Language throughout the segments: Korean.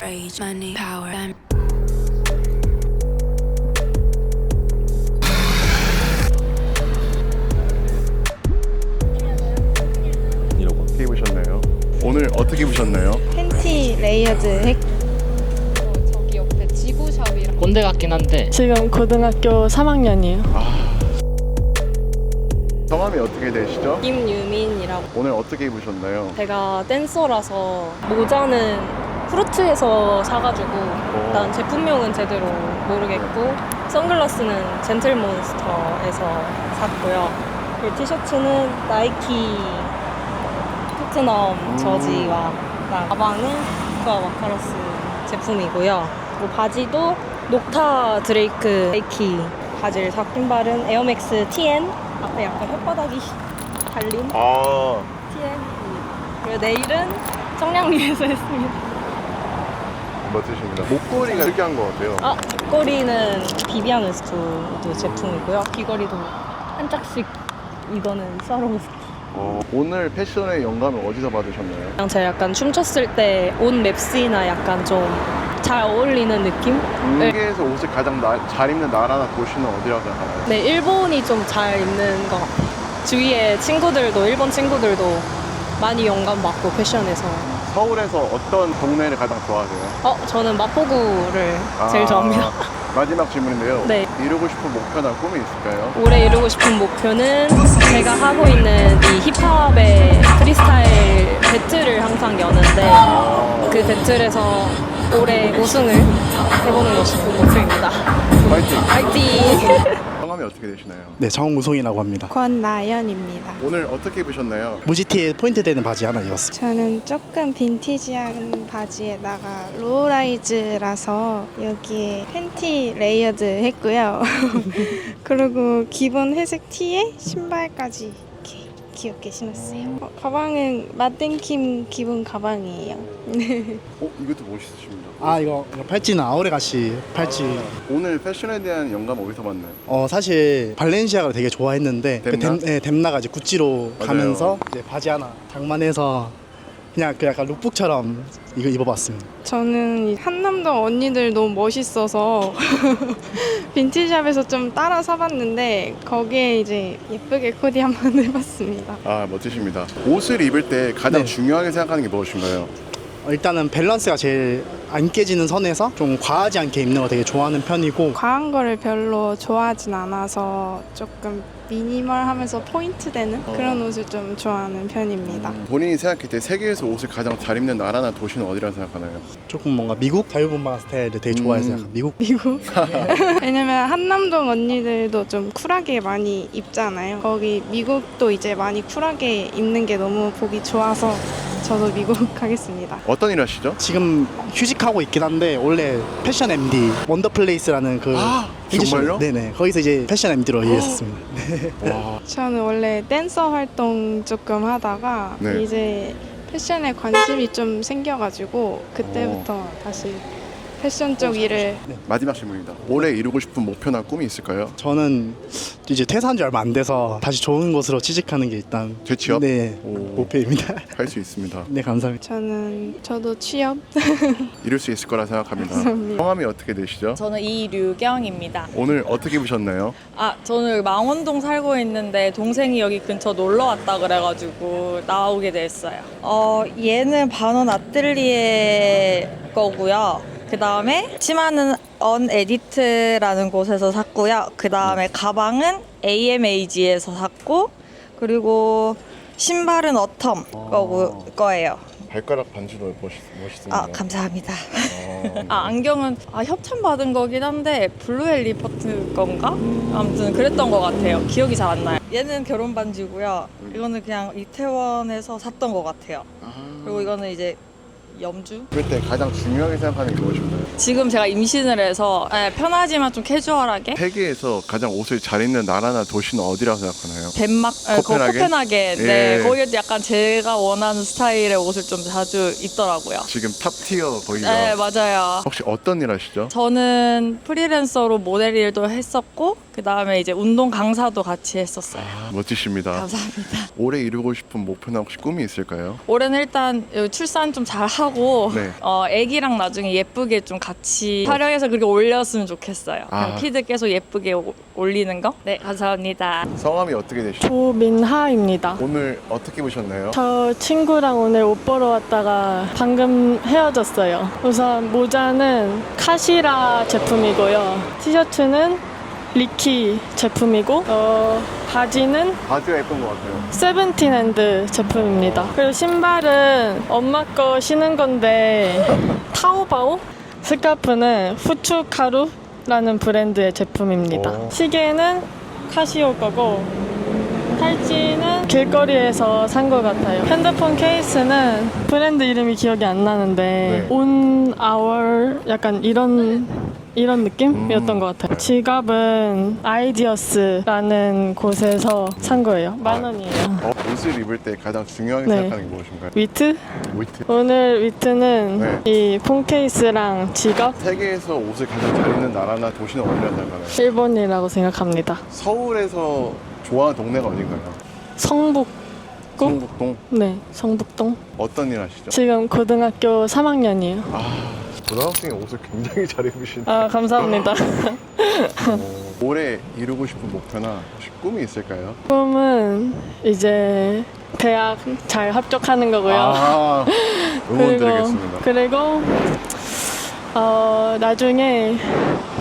rage, money, power, and 어떻게 입으셨나요? 오늘 어떻게 입으셨나요? 팬티 레이어드 핵. 저기 옆에 지구샵이랑 꼰대 같긴 한데 지금 고등학교 3학년이에요. 성함이 어떻게 되시죠? 김유민이라고. 오늘 어떻게 입으셨나요? 제가 댄서라서 모자는 프루트에서 사가지고 일단 제품명은 제대로 모르겠고 선글라스는 젠틀몬스터에서 샀고요. 그리고 티셔츠는 나이키 토트넘 저지와 가방은 쿠아 마카로스 제품이고요. 그리고 바지도 녹타 드레이크 나이키 바지를 샀고 신발은 에어맥스 TN 앞에 약간 혓바닥이 달린 TN. 그리고 내일은 청량리에서 했습니다. 멋지십니다. 목걸이가 특이한 것 같아요. 목걸이는 비비안 웨스트우드 제품이고요. 귀걸이도 한 짝씩. 이거는 스와로브스키. 오늘 패션의 영감을 어디서 받으셨나요? 그냥 제가 약간 춤췄을 때 옷 맵스나 약간 좀 잘 어울리는 느낌? 세계에서 옷을 가장 잘 입는 나라나 도시는 어디라고 생각하나요? 네, 일본이 좀 잘 입는 것 같아요. 주위에 친구들도, 일본 친구들도 많이 영감 받고 패션에서. 서울에서 어떤 동네를 가장 좋아하세요? 저는 마포구를 제일 좋아합니다. 마지막 질문인데요. 네. 이루고 싶은 목표나 꿈이 있을까요? 올해 이루고 싶은 목표는 제가 하고 있는 이 힙합의 프리스타일 배틀을 항상 여는데 그 배틀에서 올해 우승을 해보는 것이 목표입니다. 파이팅! 파이팅! 성함이 어떻게 되시나요? 네, 정우송이라고 합니다. 권나연입니다. 오늘 어떻게 입으셨나요? 무지티에 포인트 되는 바지 하나 입었습니다. 저는 조금 빈티지한 바지에다가 로우라이즈라서 여기에 팬티 레이어드 했고요. 그리고 기본 회색 티에 신발까지 이렇게 귀엽게 신었어요. 가방은 마땡킴 기본 가방이에요. 이것도 멋있으십니다. 이거 팔찌는 아우레가시 팔찌. 오늘 패션에 대한 영감 어디서 받나요? 사실 발렌시아가를 되게 좋아했는데 뎀나? 뎀나가 이제 구찌로 맞아요. 가면서 이제 바지 하나 장만해서 그냥 그 약간 룩북처럼 이거 입어봤습니다. 저는 한남동 언니들 너무 멋있어서 빈티지샵에서 좀 따라 사봤는데 거기에 이제 예쁘게 코디 한번 해봤습니다. 멋지십니다. 옷을 입을 때 가장 네. 중요하게 생각하는 게 무엇인가요? 일단은 밸런스가 제일 안 깨지는 선에서 좀 과하지 않게 입는 거 되게 좋아하는 편이고 과한 거를 별로 좋아하진 않아서 조금 미니멀하면서 포인트 되는 그런 옷을 좀 좋아하는 편입니다. 본인이 생각할 때 세계에서 옷을 가장 잘 입는 나라나 도시는 어디라고 생각하나요? 조금 뭔가 미국 자유분방 스타일을 되게 좋아해서 약간 미국? 왜냐면 한남동 언니들도 좀 쿨하게 많이 입잖아요. 거기 미국도 이제 많이 쿨하게 입는 게 너무 보기 좋아서 저도 미국 가겠습니다. 어떤 일 하시죠? 지금 휴직하고 있긴 한데 원래 패션 MD 원더플레이스라는 그 정말요? 네네 거기서 이제 패션 MD로 일했었습니다. 와, 저는 원래 댄서 활동 조금 하다가 네. 이제 패션에 관심이 좀 생겨가지고 그때부터 다시 패션 쪽 일을 마지막 질문입니다. 올해 이루고 싶은 목표나 꿈이 있을까요? 저는 이제 퇴사한 지 얼마 안 돼서 다시 좋은 곳으로 취직하는 게 일단 재취업? 네 오. 목표입니다. 할 수 있습니다. 네 감사합니다. 저도 취업 이룰 수 있을 거라 생각합니다. 성함이 어떻게 되시죠? 저는 이류경입니다. 오늘 어떻게 입으셨나요? 저는 망원동 살고 있는데 동생이 여기 근처 놀러 왔다 그래가지고 나오게 됐어요. 얘는 반원 아뜰리에 거고요. 그 다음에 치마는 언에디트라는 곳에서 샀고요. 그 다음에 가방은 AMAG에서 샀고 그리고 신발은 어텀 거예요. 발가락 반지도 멋있습니다. 감사합니다. 안경은 협찬 받은 거긴 한데 블루헬리퍼트 건가? 아무튼 그랬던 것 같아요. 기억이 잘 안 나요. 얘는 결혼 반지고요. 이거는 그냥 이태원에서 샀던 것 같아요. 그리고 이거는 이제 염주? 그럴 때 가장 중요하게 생각하는 게 무엇인가요? 지금 제가 임신을 해서 편하지만 좀 캐주얼하게. 세계에서 가장 옷을 잘 입는 나라나 도시는 어디라고 생각하나요? 덴마크, 코펜하겐. 예. 네, 거기도 약간 제가 원하는 스타일의 옷을 좀 자주 입더라고요. 지금 탑티어 거기가. 네, 맞아요. 혹시 어떤 일 하시죠? 저는 프리랜서로 모델 일도 했었고, 그 다음에 이제 운동 강사도 같이 했었어요. 멋지십니다. 감사합니다. 올해 이루고 싶은 목표나 혹시 꿈이 있을까요? 올해는 일단 출산 좀 잘 하고, 네. 애기랑 나중에 예쁘게 좀 같이 촬영해서 그렇게 올렸으면 좋겠어요. 그냥 키드 계속 예쁘게 올리는 거? 네, 감사합니다. 성함이 어떻게 되시죠? 조민하입니다. 오늘 어떻게 보셨나요? 저 친구랑 오늘 옷 보러 왔다가 방금 헤어졌어요. 우선 모자는 카시라 제품이고요. 티셔츠는 리키 제품이고 바지는 바지가 예쁜 것 같아요. 세븐틴핸드 제품입니다. 그리고 신발은 엄마 거 신은 건데 타오바오? 스카프는 후추카루라는 브랜드의 제품입니다. 시계는 카시오 거고 팔찌는 길거리에서 산 것 같아요. 핸드폰 케이스는 브랜드 이름이 기억이 안 나는데 On Our 약간 이런 느낌이었던 것 같아요. 지갑은 아이디어스라는 곳에서 산 거예요. 10,000원이에요. 옷을 입을 때 가장 중요하게 네. 생각하는 게 무엇인가요? 위트? 위트. 오늘 위트는 이 폰 케이스랑 지갑? 세계에서 옷을 가장 잘 입는 나라나 도시는 어디라고 생각하나요? 일본이라고 생각합니다. 서울에서 좋아하는 동네가 어딘가요? 성북구? 성북동. 네, 성북동. 어떤 일 하시죠? 지금 고등학교 3학년이에요. 고등학생이 옷을 굉장히 잘 입으시는. 아, 감사합니다. 올해 이루고 싶은 목표나 혹시 꿈이 있을까요? 꿈은 이제 대학 잘 합격하는 거고요. 응원드리겠습니다. 그리고 나중에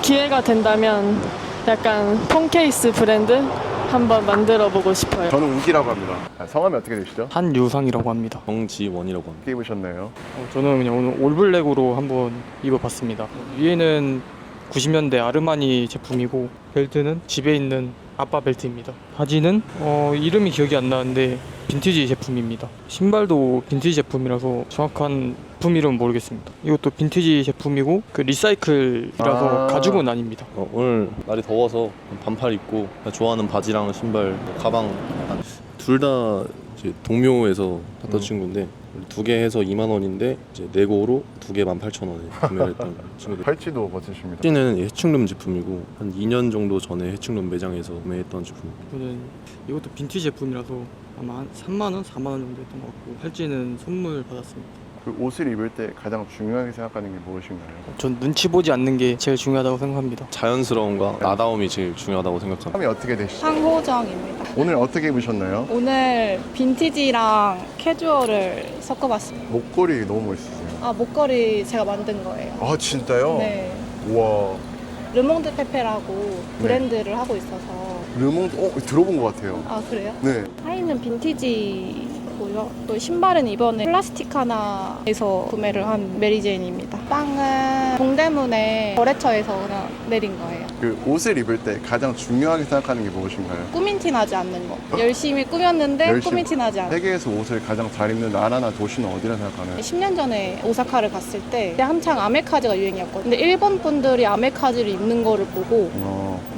기회가 된다면 약간 폰 케이스 브랜드 한번 만들어 보고 싶어요. 저는 우기라고 합니다. 성함이 어떻게 되시죠? 한유상이라고 합니다. 정지원이라고 합니다. 어떻게 입으셨나요? 저는 그냥 오늘 올블랙으로 한번 입어봤습니다. 위에는 90년대 아르마니 제품이고 벨트는 집에 있는 아빠 벨트입니다. 바지는 이름이 기억이 안 나는데 빈티지 제품입니다. 신발도 빈티지 제품이라서 정확한 제품 이름은 모르겠습니다. 이것도 빈티지 제품이고 그 리사이클이라서 가죽은 아닙니다. 오늘 날이 더워서 반팔 입고 좋아하는 바지랑 신발, 가방 둘 다 동묘에서 샀던 친구인데 두 개 해서 2만 원인데 이제 네고로 두 개 18,000원에 구매했던 친구들. 팔찌도 멋지십니다. 팔찌는 해충룸 제품이고 한 2년 정도 전에 해충룸 매장에서 구매했던 제품. 저는 이것도 빈티지 제품이라서 아마 한 3만 원, 4만 원 정도 했던 것 같고 팔찌는 선물 받았습니다. 그 옷을 입을 때 가장 중요하게 생각하는 게 무엇인가요? 전 눈치 보지 않는 게 제일 중요하다고 생각합니다. 자연스러움과 나다움이 제일 중요하다고 생각합니다. 성함이 어떻게 되시죠? 상호정입니다. 오늘 어떻게 입으셨나요? 오늘 빈티지랑 캐주얼을 섞어봤습니다. 목걸이 너무 멋있으세요. 목걸이 제가 만든 거예요. 아 진짜요? 네. 우와. 르몽드 페페라고 브랜드를 하고 있어서. 르몽드 들어본 것 같아요. 아, 그래요? 네. 하의는 빈티지고요. 또 신발은 이번에 플라스티카나에서 구매를 한 메리제인입니다. 빵은 동대문에 거래처에서 그냥 내린 거예요. 그 옷을 입을 때 가장 중요하게 생각하는 게 무엇인가요? 꾸민 티 나지 않는 거. 열심히 꾸몄는데 꾸민 티 나지 않는 거. 세계에서 옷을 가장 잘 입는 나라나 도시는 어디라 생각하나요? 10년 전에 오사카를 갔을 때 한창 아메카지가 유행이었거든요. 근데 일본 분들이 아메카지를 입는 거를 보고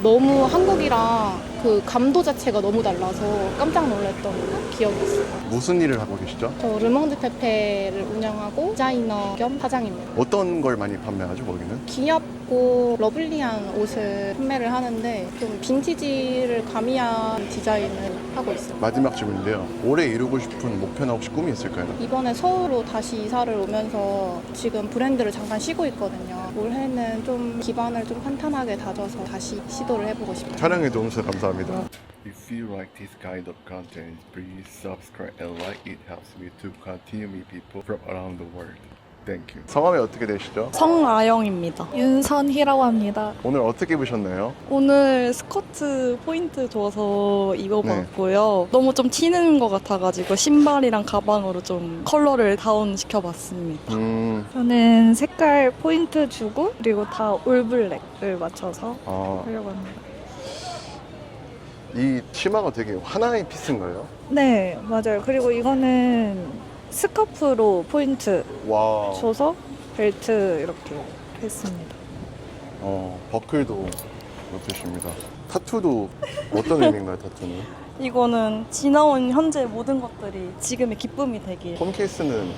너무 한국이랑 그 감도 자체가 너무 달라서 깜짝 놀랐던 기억이 있어요. 무슨 일을 하고 계시죠? 저 르몽드 페페를 운영하고 디자이너 겸 사장입니다. 어떤 걸 많이 판매하죠, 거기는? 귀엽고 러블리한 옷을 판매를 하는데 좀 빈티지를 가미한 디자인을 하고 있어요. 마지막 질문인데요. 올해 이루고 싶은 목표나 혹시 꿈이 있을까요? 이번에 서울로 다시 이사를 오면서 지금 브랜드를 잠깐 쉬고 있거든요. 올해는 좀 기반을 좀 탄탄하게 다져서 다시 시도를 해보고 싶어요. 촬영해 주셔서 감사합니다. If you like this kind of content, please subscribe and like. It helps me to continue meet people from around the world. Thank you. 성함이 어떻게 되시죠? 성아영입니다. 윤선희라고 합니다. 오늘 어떻게 입으셨나요? 오늘 스커트 포인트 줘서 입어봤고요. 너무 좀 튀는 것 같아가지고 신발이랑 가방으로 좀 컬러를 다운 시켜봤습니다. 저는 색깔 포인트 주고 그리고 다 올블랙을 맞춰서 하려고 합니다. 이 치마가 되게 하나의 피스인가요? 네, 맞아요. 그리고 이거는 스카프로 포인트 와. 줘서 벨트 이렇게 했습니다. 버클도 놓으십니다. 타투도 어떤 의미인가요, 타투는? 이거는 지나온 현재 모든 것들이 지금의 기쁨이 되길. 폰 케이스는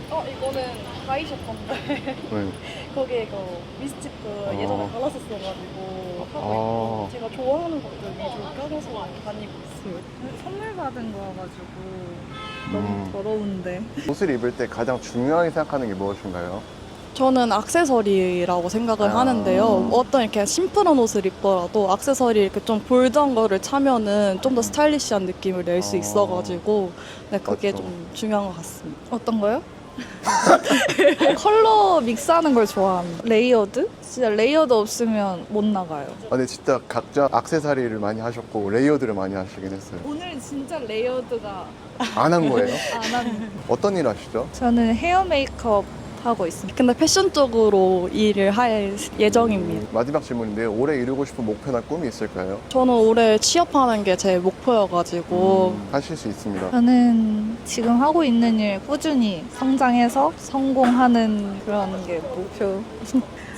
이거는 가이셔 건데 네. 거기에 그 미스티크 예전에 발랐었어가지고 하고 있고 제가 좋아하는 것들 위주로 껴서 다니고 있어요. 선물 받은 거여가지고 너무 더러운데. 옷을 입을 때 가장 중요하게 생각하는 게 무엇인가요? 저는 액세서리라고 생각을 하는데요. 어떤 이렇게 심플한 옷을 입더라도 액세서리 이렇게 좀 볼드한 거를 차면은 좀 더 스타일리시한 느낌을 낼 수 있어가지고 네, 그게 맞죠. 좀 중요한 것 같습니다. 어떤 거요? 컬러 믹스하는 걸 좋아합니다. 레이어드? 진짜 레이어드 없으면 못 나가요. 근데 진짜 각자 액세서리를 많이 하셨고 레이어드를 많이 하시긴 했어요. 오늘 진짜 레이어드가 안 한 거예요? 안 한. 어떤 일 하시죠? 저는 헤어 메이크업 하고 있습니다. 근데 패션 쪽으로 일을 할 예정입니다. 마지막 질문인데요. 올해 이루고 싶은 목표나 꿈이 있을까요? 저는 올해 취업하는 게 제 목표여가지고 하실 수 있습니다. 저는 지금 하고 있는 일 꾸준히 성장해서 성공하는 그런 게 목표.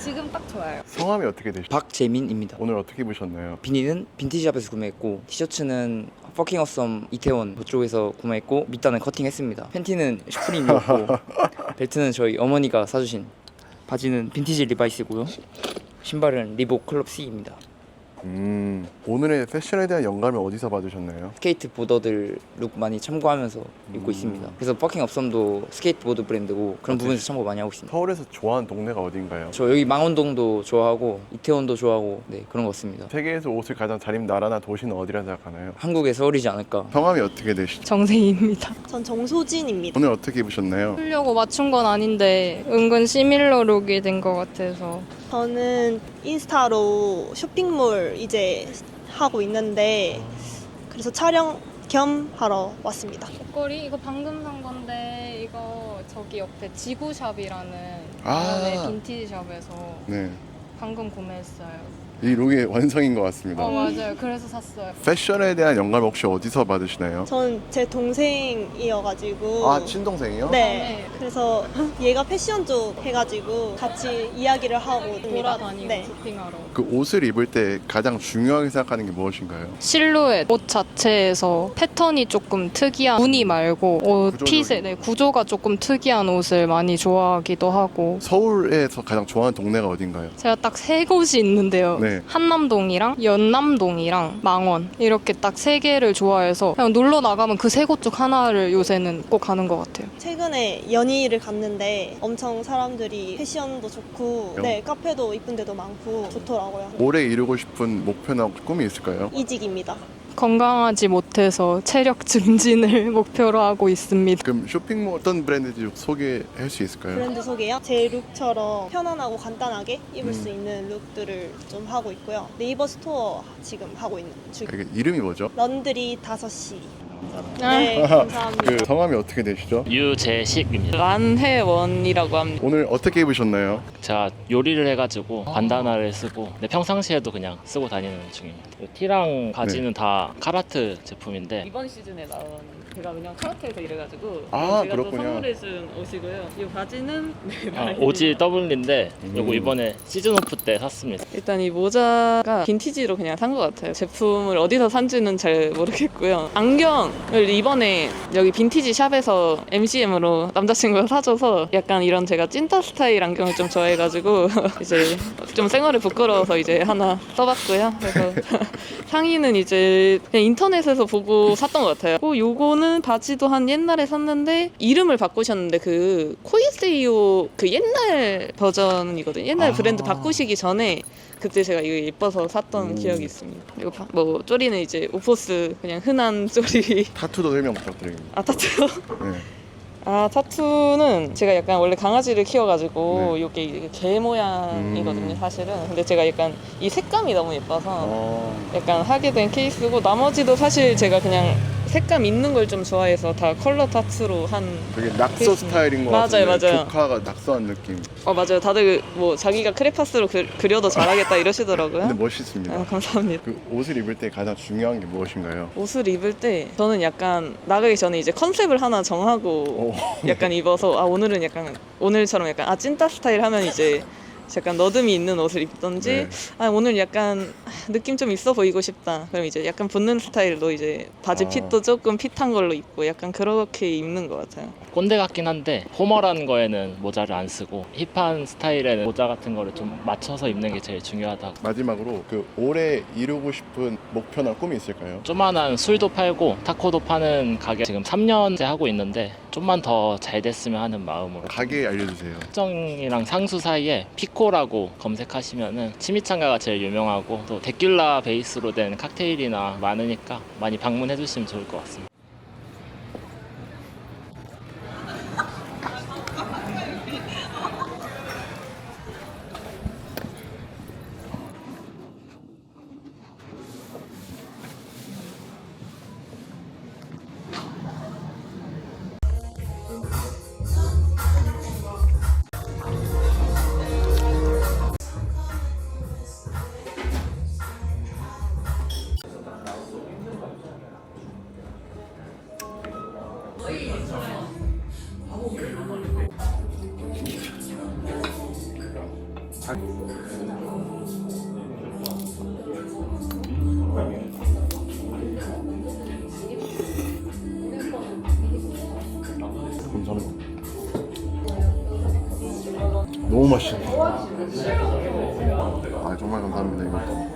지금 딱 좋아요. 성함이 어떻게 되시죠? 박재민입니다. 오늘 어떻게 입으셨나요? 비니는 빈티지샵에서 구매했고 티셔츠는 퍼킹 어썸 이태원 그쪽에서 구매했고 밑단은 커팅했습니다. 팬티는 슈프림이었고 벨트는 저희 어머니가 사주신, 바지는 빈티지 리바이스고요. 신발은 리복 클럽 C입니다. 오늘의 패션에 대한 영감을 어디서 받으셨나요? 스케이트보더들 룩 많이 참고하면서 입고 있습니다. 그래서 퍼킹 업썸도 스케이트보드 브랜드고 그런 부분에서 참고 많이 하고 있습니다. 서울에서 좋아하는 동네가 어딘가요? 저 여기 망원동도 좋아하고 이태원도 좋아하고 네, 그런 것 같습니다. 세계에서 옷을 가장 잘 입는 나라나 도시는 어디라 생각하나요? 한국의 서울이지 않을까. 성함이 어떻게 되시죠? 정세희입니다. 전 정소진입니다. 오늘 어떻게 입으셨나요? 하려고 맞춘 건 아닌데 은근 시밀러 룩이 된 것 같아서. 저는 인스타로 쇼핑몰 이제 하고 있는데 그래서 촬영 겸 하러 왔습니다. 목걸이 이거 방금 산 건데 이거 저기 옆에 지구샵이라는 아. 네, 빈티지 샵에서 네, 방금 구매했어요. 이 룩의 완성인 것 같습니다. 맞아요. 그래서 샀어요. 패션에 대한 영감을 혹시 어디서 받으시나요? 전 제 동생이어가지고 아, 친동생이요? 네. 그래서 얘가 패션 쪽 해가지고 같이 이야기를 하고 있습니다. 돌아다니고 네. 쇼핑하러. 그 옷을 입을 때 가장 중요하게 생각하는 게 무엇인가요? 실루엣 옷 자체에서 패턴이 조금 특이한 무늬 말고 구조적인. 핏의 구조가 조금 특이한 옷을 많이 좋아하기도 하고. 서울에서 가장 좋아하는 동네가 어딘가요? 제가 딱 세 곳이 있는데요. 네. 한남동이랑 연남동이랑 망원 이렇게 딱 세 개를 좋아해서 그냥 놀러 나가면 그 세 곳 중 하나를 요새는 꼭 가는 것 같아요. 최근에 연희를 갔는데 엄청 사람들이 패션도 좋고 네 카페도 이쁜 데도 많고 좋더라고요. 올해 이루고 싶은 목표나 꿈이 있을까요? 이직입니다. 건강하지 못해서 체력 증진을 목표로 하고 있습니다. 그럼 쇼핑몰 어떤 브랜드인지 소개할 수 있을까요? 브랜드 소개요? 제 룩처럼 편안하고 간단하게 입을 수 있는 룩들을 좀 하고 있고요. 네이버 스토어 지금 하고 있는 중. 그 이름이 뭐죠? 런드리 5시. 네, 감사합니다. 그 성함이 어떻게 되시죠? 유재식입니다. 란혜원이라고 합니다. 오늘 어떻게 입으셨나요? 제가 요리를 해가지고 반다나를 쓰고 근데 평상시에도 그냥 쓰고 다니는 중입니다. 티랑 바지는 다 카라트 제품인데 이번 시즌에 나온 제가 그냥 카라트에서 일해가지고 아, 제가 그렇군요. 또 선물해준 옷이고요. 이 바지는 오지 더블인데 요거 이번에 시즌 오프 때 샀습니다. 일단 이 모자가 빈티지로 그냥 산 것 같아요. 제품을 어디서 산지는 잘 모르겠고요. 안경을 이번에 여기 빈티지 샵에서 MCM으로 남자친구가 사줘서 약간 이런 제가 찐따 스타일 안경을 좀 좋아해가지고 이제 좀 생얼에 부끄러워서 이제 하나 써봤고요. 그래서 상의는 이제 그냥 인터넷에서 보고 샀던 것 같아요. 요거는 바지도 한 옛날에 샀는데 이름을 바꾸셨는데 그 코이세이오 그 옛날 버전이거든요. 옛날 브랜드 바꾸시기 전에 그때 제가 이거 예뻐서 샀던 기억이 있습니다. 그리고 뭐 쪼리는 이제 오포스 그냥 흔한 쪼리. 타투도 설명 부탁드립니다. 아 타투? 네. 아 타투는 제가 약간 원래 강아지를 키워가지고 이게 개 모양이거든요 사실은. 근데 제가 약간 이 색감이 너무 예뻐서 약간 하게 된 케이스고 나머지도 사실 제가 그냥 색감 있는 걸 좀 좋아해서 다 컬러 타투로 한 되게 낙서 케이스입니다. 스타일인 것 맞아요, 같은데 맞아요. 조카가 낙서한 느낌. 맞아요. 다들 뭐 자기가 크레파스로 그려도 잘하겠다 이러시더라고요. 근데 멋있습니다. 아, 감사합니다. 그 옷을 입을 때 가장 중요한 게 무엇인가요? 옷을 입을 때 저는 약간 나가기 전에 이제 컨셉을 하나 정하고 약간 입어서 오늘은 약간 오늘처럼 약간 찐따 스타일 하면 이제 약간 너듬이 있는 옷을 입던지 네. 아, 오늘 약간 느낌 좀 있어 보이고 싶다. 그럼 이제 약간 붙는 스타일로 이제 바지 아. 핏도 조금 핏한 걸로 입고 약간 그렇게 입는 것 같아요. 꼰대 같긴 한데 포멀한 거에는 모자를 안 쓰고 힙한 스타일에는 모자 같은 거를 좀 맞춰서 입는 게 제일 중요하다. 마지막으로 그 올해 이루고 싶은 목표나 꿈이 있을까요? 조만한 술도 팔고 타코도 파는 가게 지금 3년째 하고 있는데 좀만 더 잘 됐으면 하는 마음으로. 가게 알려주세요. 특정이랑 상수 사이에 피코라고 검색하시면은 치미창가가 제일 유명하고 또 데큘라 베이스로 된 칵테일이나 많으니까 많이 방문해 주시면 좋을 것 같습니다. 감사합니다. 너무 맛있어. 아 정말 감사합니다. 이것도.